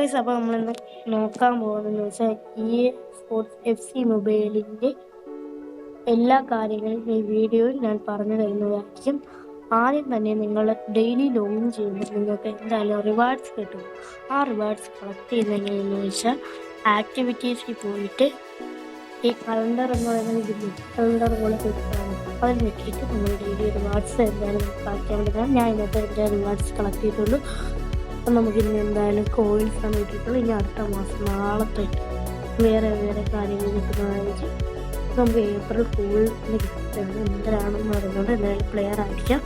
Guys, അപ്പോൾ നമ്മളിന്ന് നോക്കാൻ പോകുന്നതെന്ന് വെച്ചാൽ സ്പോർട്സ് FC മൊബൈലിൻ്റെ എല്ലാ കാര്യങ്ങളും ഈ വീഡിയോയിൽ ഞാൻ പറഞ്ഞു തരുന്നതായിരിക്കും. ആദ്യം തന്നെ നിങ്ങൾ ഡെയിലി ലോഗിൻ ചെയ്യുമ്പോൾ നിങ്ങൾക്ക് എന്തായാലും റിവാർഡ്സ് കിട്ടും. ആ റിവാർഡ്സ് കളക്ട് ചെയ്യുന്നത് എങ്ങനെയെന്ന് വെച്ചാൽ ആക്ടിവിറ്റീസിൽ പോയിട്ട് ഈ കലണ്ടർ എന്ന് പറയുന്നത് ഇതിൽ കലണ്ടർ പോലെ കിട്ടുകയാണ്. അതിൽ നോക്കിയിട്ട് നമ്മൾ ഡെയിലി റിവാർഡ്സ് എന്തായാലും കളക്ട് ചെയ്യാൻ പറ്റുന്നതാണ്. ഞാൻ ഇന്നത്തെ എൻ്റെ റിവാർഡ്സ് കളക്ട് ചെയ്തിട്ടുള്ളൂ. അപ്പം നമുക്കിന്ന് എന്തായാലും കോയിൻസാണ് കിട്ടിയിട്ടുള്ളൂ. ഇനി അടുത്ത മാസം നാളത്തേക്ക് വേറെ കാര്യങ്ങൾ കിട്ടുന്നതായിരിക്കും. നമുക്ക് ഏപ്രിൽ ഫുള്ളിന് കിട്ടുകയാണ്. എന്തരാണെന്ന് പറയുന്നത് എന്തായാലും പ്ലെയർ ആയിരിക്കാം.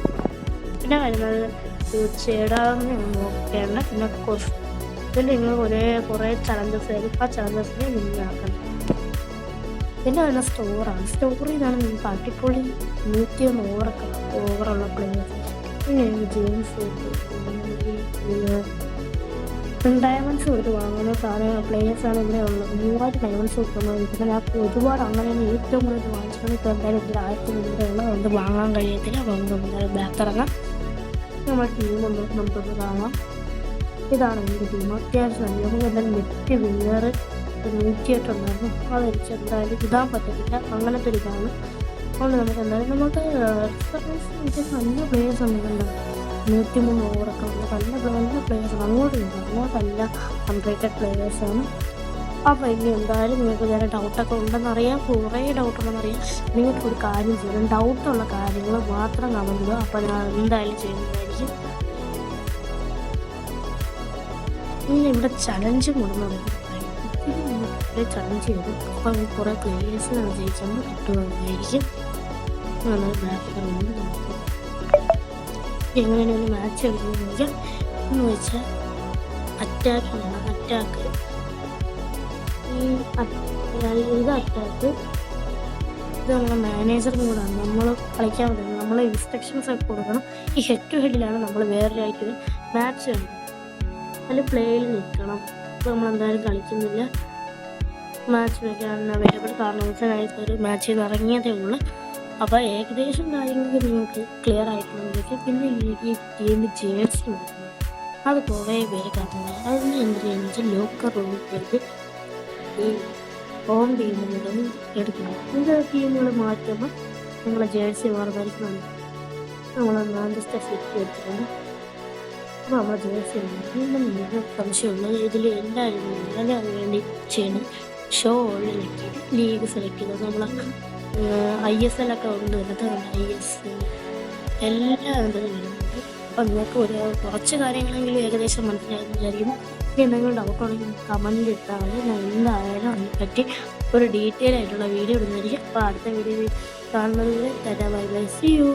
പിന്നെ വരുന്നത് തീർച്ചയായിട്ടും നോക്കേണ്ട. പിന്നെ ഇതിൽ നിങ്ങൾ കുറേ ചലഞ്ചസ് ആയിരിക്കും. ആ ചലഞ്ചസിനെ മുന്നാക്കണം. പിന്നെ വരുന്ന സ്റ്റോറാണ്. സ്റ്റോറിയിലാണ് നിങ്ങൾക്ക് അടിപൊളി 101 ഓവറുള്ള പ്ലേയേഴ്സ്. പിന്നെ ജെയിംസ് ഡയമണ്ട്സ് കൊടുത്ത് വാങ്ങുന്ന പ്ലേയേഴ്സാണ് ഇവിടെ ഉള്ളത്. 3000 ഡയമണ്ട്സ് കൊടുക്കുന്നത്. ഞാൻ ഒരുപാട് അങ്ങനെയാണ് ഏറ്റവും കൂടുതൽ വാങ്ങിച്ചിട്ടുണ്ട്. ഇപ്പോൾ എന്തായാലും ഇതിൽ 1000 ഉള്ളത് അതുകൊണ്ട് വാങ്ങാൻ കഴിയത്തില്ല. അപ്പോൾ എന്തായാലും ബാക്ക് ഇറങ്ങാം. നമ്മുടെ ടീമൊന്നും നമുക്കൊന്ന് കാണാം. ഇതാണ് എൻ്റെ ടീം. അത്യാവശ്യം നമുക്ക് എന്തായാലും നെറ്റ് വിന്നർ 108 ഉണ്ടായിരുന്നു. അതെനിക്ക് എന്തായാലും ഇടാൻ പറ്റത്തില്ല. അങ്ങനത്തെ ഒരു ഇതാണ്. അതുകൊണ്ട് നമുക്ക് എന്തായാലും നല്ല പ്ലേയേഴ്സ് നമുക്കുണ്ടാകും. 103 ഓവറൊക്കെ ഉണ്ട്. നല്ല പ്ലേയേഴ്സാണ്. അങ്ങോട്ടല്ല അൺറേറ്റഡ് പ്ലേയേഴ്സാണ്. അപ്പോൾ ഇനി എന്തായാലും നിങ്ങൾക്ക് വേറെ ഡൗട്ടൊക്കെ ഉണ്ടെന്നറിയാം. കുറേ ഡൗട്ടുണ്ടെന്നറിയാം. നിങ്ങൾക്ക് ഒരു കാര്യം ചെയ്യണം. ഡൗട്ടുള്ള കാര്യങ്ങൾ മാത്രം കാണുന്നത്. അപ്പോൾ ഞാൻ എന്തായാലും ചെയ്യുന്നതായിരിക്കും. ഇനി ഇവിടെ ചലഞ്ച് കൊടുക്കുന്നത് ചലഞ്ച് ചെയ്തു. അപ്പം കുറേ പ്ലേയേഴ്സിനാണ് ജയിച്ചത് കിട്ടുന്നതായിരിക്കും. എങ്ങനെയാണ് ഒരു മാച്ച് കളിക്കുന്നത് എന്ന് വെച്ചാൽ അറ്റാക്കിനാണ്. അറ്റാക്ക് ഇത് അറ്റാക്ക് ഇത് നമ്മുടെ മാനേജർ കൂടാണ്. നമ്മൾ കളിക്കാൻ പറ്റുന്നത്. നമ്മൾ ഇൻസ്ട്രക്ഷൻസ് ഒക്കെ കൊടുക്കണം. ഈ ഹെഡ് ടു ഹെഡിലാണ് നമ്മൾ വേറൊരായിട്ട് മാച്ച് കളിക്കുന്നത്. അതിൽ പ്ലേയിൽ നിൽക്കണം. ഇപ്പോൾ നമ്മളെന്തായാലും കളിക്കുന്നില്ല. മാച്ച് വയ്ക്കാനാണ് അവൈലബിൾ. കാരണം വെച്ചാൽ ഒരു മാച്ച് ചെയ്ത് ഇറങ്ങിയതേ ഉള്ളൂ. അപ്പോൾ ഏകദേശം കാര്യങ്ങൾക്ക് നിങ്ങൾക്ക് ക്ലിയർ ആയിട്ടുണ്ടെങ്കിൽ പിന്നെ ഈ ടീമിൽ ജേഴ്സി കൊടുക്കുന്നത് അത് കുറേ പേര് കാണുന്നത്. അതിന് എന്ത് ചെയ്യുന്നത് വെച്ചാൽ ലോക്കർ റൂമിൽ പോയിട്ട് ഈ ഹോം ടീമിൽ നിന്ന് എടുക്കണം. ഇത് ടീമുകൾ മാറ്റുമ്പോൾ നിങ്ങളെ ജേഴ്സി മാറുന്നതായിരിക്കും. നമ്മൾ മാഞ്ചസ്റ്റർ സിറ്റി എടുത്തിട്ടുണ്ട്. അപ്പോൾ നമ്മളെ ജേഴ്സി വീണ്ടും നിങ്ങൾക്ക് സംശയമുള്ളത് ഇതിൽ എല്ലാവരും അതിന് വേണ്ടി ചെയ്യണം. ഷോ ഓളിൽ നോക്കിയിട്ട് ലീഗ് സെലക്ട് ചെയ്തത്. നമ്മൾ ISL ഒക്കെ ഉണ്ട്. ISL എല്ലാം വരുന്നുണ്ട്. അപ്പം നിങ്ങൾക്ക് കുറച്ച് കാര്യങ്ങളെങ്കിലും ഏകദേശം മനസ്സിലായെന്ന് വിചാരിക്കുന്നു. ഇനി എന്തെങ്കിലും ഡൗട്ടുണ്ടെങ്കിൽ കമൻറ്റ് ഇട്ടാൽ മതി. ഞാൻ എന്തായാലും അതിനെപ്പറ്റി ഒരു ഡീറ്റെയിൽ ആയിട്ടുള്ള വീഡിയോ ഇടുന്നതായിരിക്കും. അപ്പോൾ അടുത്ത വീഡിയോയിൽ കാണുന്നത് ബൈ ബൈ. See you.